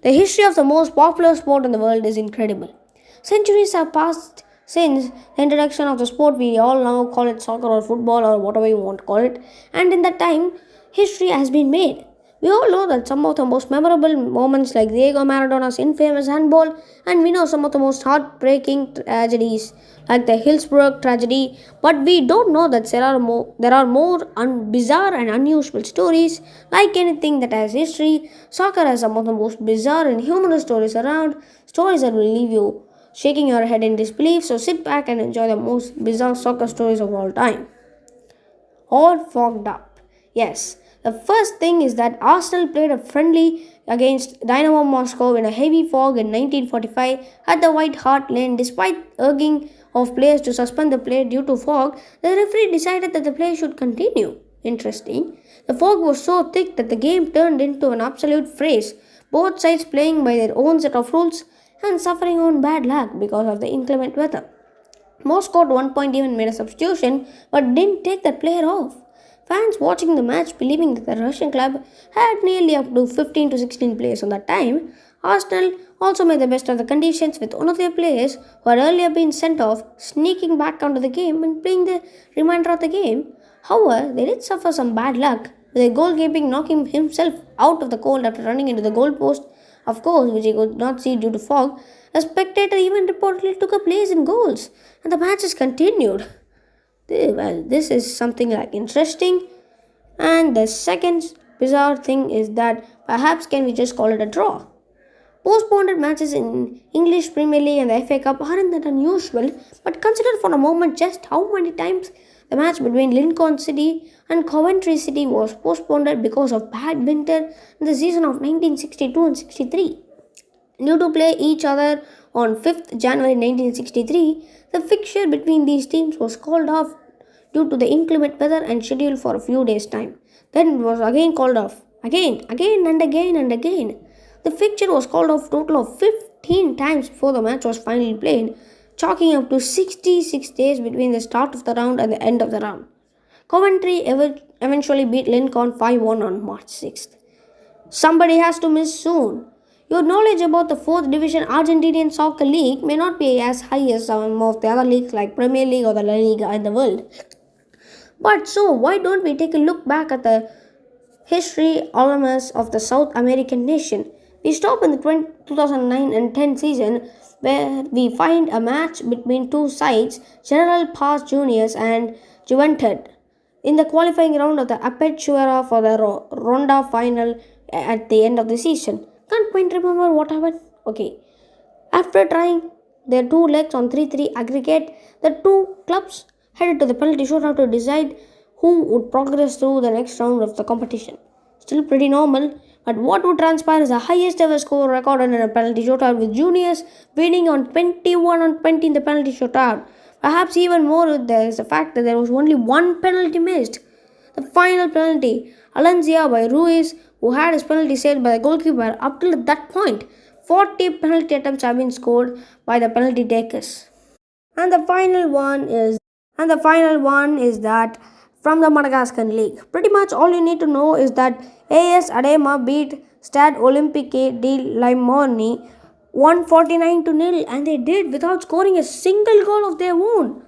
The history of the most popular sport in the world is incredible. Centuries have passed since the introduction of the sport. We all now call it soccer or football or whatever you want to call it. And in that time, history has been made. We all know that some of the most memorable moments, like Diego Maradona's infamous handball, and we know some of the most heartbreaking tragedies, like the Hillsborough tragedy. But we don't know that there are more bizarre and unusual stories. Like anything that has history, soccer has some of the most bizarre and humorous stories around. Stories that will leave you shaking your head in disbelief. So sit back and enjoy the most bizarre soccer stories of all time. All fogged up. Yes, the first thing is that Arsenal played a friendly against Dynamo Moscow in a heavy fog in 1945 at the White Hart Lane. Despite urging of players to suspend the play due to fog, the referee decided that the play should continue. Interesting. The fog was so thick that the game turned into an absolute phrase, both sides playing by their own set of rules and suffering on bad luck because of the inclement weather. Moscow at one point even made a substitution but didn't take that player off. Fans watching the match believing that the Russian club had nearly up to 15 to 16 players on that time. Arsenal also made the best of the conditions with one of their players who had earlier been sent off sneaking back onto the game and playing the remainder of the game. However, they did suffer some bad luck with a goalkeeping knocking himself out of the goal after running into the goalpost, of course, which he could not see due to fog. A spectator even reportedly took a place in goals, and the matches continued. Well, this is something like interesting. And the second bizarre thing is that perhaps can we just call it a draw? Postponed matches in English Premier League and the FA Cup aren't that unusual, but consider for a moment just how many times the match between Lincoln City and Coventry City was postponed because of bad winter in the season of 1962 and 63. Due to play each other on 5th January 1963, the fixture between these teams was called off due to the inclement weather and scheduled for a few days' time. Then it was again called off. Again and again and again. The fixture was called off a total of 15 times before the match was finally played, chalking up to 66 days between the start of the round and the end of the round. Coventry eventually beat Lincoln 5-1 on March 6th. Somebody has to miss soon. Your knowledge about the 4th Division Argentinian Soccer League may not be as high as some of the other leagues like Premier League or the La Liga in the world. But so, why don't we take a look back at the history alumnus of the South American nation? We stop in the 2009 and 10 season where we find a match between two sides, General Paz Juniors and Juventud, in the qualifying round of the Apertura for the Ronda final at the end of the season. Can't quite remember what happened. Okay. After trying their two legs on 3-3 aggregate, the two clubs headed to the penalty shootout to decide who would progress through the next round of the competition. Still pretty normal, but what would transpire is the highest ever score recorded in a penalty shootout, with juniors winning on 21-20 in the penalty shootout. Perhaps even more there is the fact that there was only one penalty missed. The final penalty, Alencia by Ruiz, who had his penalty saved by the goalkeeper. Up till that point, 40 penalty attempts have been scored by the penalty takers. And the final one is that from the Madagascar League. Pretty much all you need to know is that AS Adema beat Stade Olympique de Limoni 149-0, and they did without scoring a single goal of their own.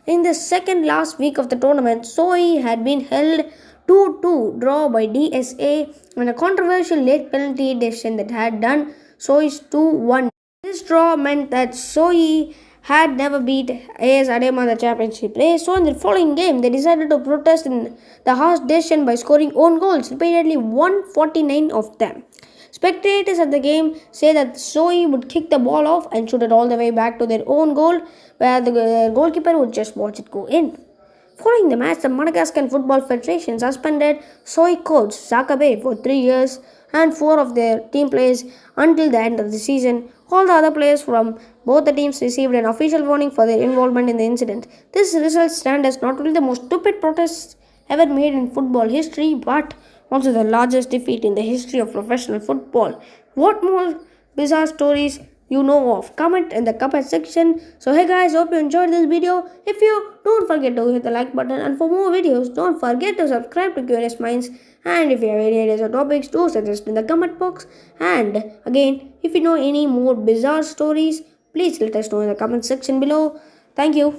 In the second last week of the tournament, Soy had been held 2-2 draw by DSA and a controversial late penalty decision that had done Soy's 2-1. This draw meant that Soy had never beat AS Adema in the championship race, so in the following game they decided to protest in the harsh decision by scoring own goals, repeatedly 149 of them. Spectators at the game say that Soy would kick the ball off and shoot it all the way back to their own goal, where the goalkeeper would just watch it go in. Following the match, the Madagascar Football Federation suspended Soy coach Zakabe for 3 years and 4 of their team players until the end of the season. All the other players from both the teams received an official warning for their involvement in the incident. This result stands as not only the most stupid protest ever made in football history, but also the largest defeat in the history of professional football. What more bizarre stories you know of. Comment in the comment section. So hey guys, hope you enjoyed this video. If you, don't forget to hit the like button, and for more videos don't forget to subscribe to Curious Minds. And if you have any ideas or topics, do suggest in the comment box. And again, if you know any more bizarre stories, please let us know in the comment section below. Thank you.